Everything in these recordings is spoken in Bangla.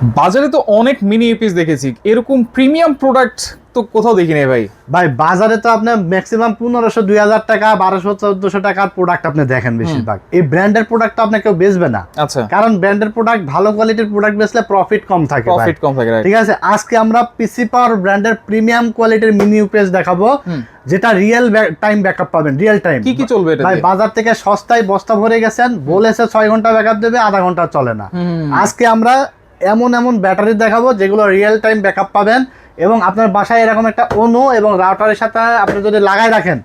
বাজারে তো অনেক মিনি ইউপিএস দেখেছি, এরকম প্রিমিয়াম প্রোডাক্ট তো কোথাও দেখি নাই ভাই। ভাই বাজারে তো আপনার ম্যাক্সিমাম 1500 2000 টাকা 1200 1400 টাকার প্রোডাক্ট আপনি দেখেন বেশিরভাগ। এই ব্র্যান্ডের প্রোডাক্ট তো আপনি কেউ বেচবে না। আচ্ছা, কারণ ব্র্যান্ডের প্রোডাক্ট ভালো কোয়ালিটির প্রোডাক্ট বেচলে প্রফিট কম থাকে। right? ঠিক আছে, আজকে আমরা পিসি পাওয়ার ব্র্যান্ডের প্রিমিয়াম কোয়ালিটির মিনি ইউপিএস দেখাবো, যেটা রিয়েল টাইম ব্যাকআপ পাবেন। রিয়েল টাইম কি চলবে এটা? ভাই বাজার থেকে সস্তায় বস্তা ভরে গেছেন, বলেছে 6 ঘন্টা ব্যাকআপ দেবে, আধা ঘন্টা চলে না। আজকে আমরা এমন এমন ব্যাটারি দেখাবো যেগুলো রিয়েল টাইম ব্যাকআপ পাবেন, এবং আপনার বাসায় এরকম একটা অনু এবং রাউটারের সাথে আপনি যদি লাগাই রাখেন,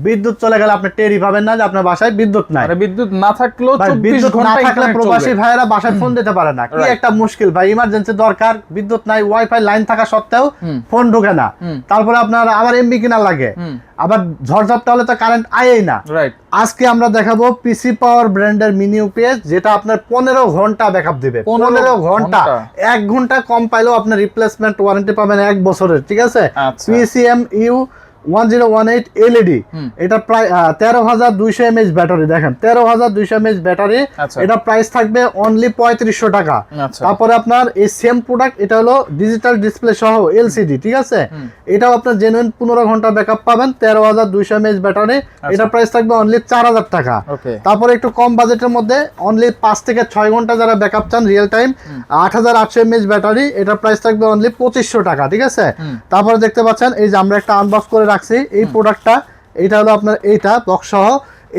বিদ্যুৎ চলে গেলে আপনি টেরই পাবেন না যে আপনার বাসায় বিদ্যুৎ নাই। মানে বিদ্যুৎ না থাকলেও বিদ্যুৎ না থাকলে প্রবাসী ভাইয়েরা বাসায় ফোন দিতে পারে না, কি একটা মুশকিল ভাই। ইমার্জেন্সি দরকার, বিদ্যুৎ নাই, ওয়াইফাই লাইন থাকা সত্ত্বেও ফোন ঢোকে না, তারপরে আপনার আবার এমবি কিনা লাগে, আবার ঝড়ঝাপটা হলে তো কারেন্ট আয়েই না। আজকে আমরা দেখাবো পিসি পাওয়ার ব্র্যান্ডের মিনি ইউপিএস, যেটা আপনার 15 ঘন্টা ব্যাকআপ দিবে। 15 ঘন্টা, 1 ঘন্টা কম পাইলেও আপনি রিপ্লেসমেন্ট ওয়ারেন্টি পাবেন 1 বছরের। ঠিক আছে, PCMU 1018 LED, এটা প্রায় 13200 mAh ব্যাটারি। দেখেন 13200 mAh ব্যাটারি, এটা প্রাইস থাকবে অনলি 3500 টাকা। তারপরে আপনার এই সেম প্রোডাক্ট, এটা হলো ডিজিটাল ডিসপ্লে সহ LCD। ঠিক আছে, এটাও আপনার জেনুইন 15 ঘন্টা ব্যাকআপ পাবেন, 13200 mAh ব্যাটারি, এটা প্রাইস থাকবে অনলি 4000 টাকা। তারপরে একটু কম বাজেটের মধ্যে অনলি 5 থেকে 6 ঘন্টা যারা ব্যাকআপ চান রিয়েল টাইম, 8800 mAh ব্যাটারি, এটা প্রাইস থাকবে অনলি 2500 টাকা। ঠিক আছে, তারপরে দেখতে পাচ্ছেন এই যে আমরা একটা আনবক্স করে রাখছি এই প্রোডাক্টটা, এটা হলো আপনার এইটা বক্স সহ।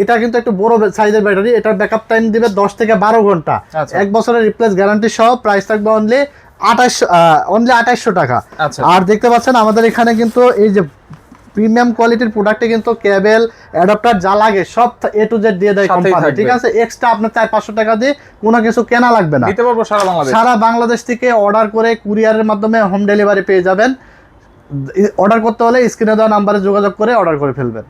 এটা কিন্তু একটু বড় সাইজের ব্যাটারি, এটার ব্যাকআপ টাইম দিবে 10 থেকে 12 ঘন্টা, 1 বছরের রিপ্লেস গ্যারান্টি সহ। প্রাইস থাকবে অনলি 2800 টাকা। আর দেখতে পাচ্ছেন আমাদের এখানে কিন্তু এই যে প্রিমিয়াম কোয়ালিটির প্রোডাক্টে কিন্তু কেবল অ্যাডাপ্টার যা লাগে সব A to Z দিয়ে দেয় কোম্পানি। ঠিক আছে, এক্সট্রা আপনার 400-500 টাকা দিয়ে কোনো কিছু কেনা লাগবে না। সারা বাংলাদেশ থেকে অর্ডার করে কুরিয়ারের মাধ্যমে হোম ডেলিভারি পেয়ে যাবেন। অর্ডার করতে হলে স্ক্রিনে দেওয়া নাম্বারে যোগাযোগ করে অর্ডার করে ফেলবেন।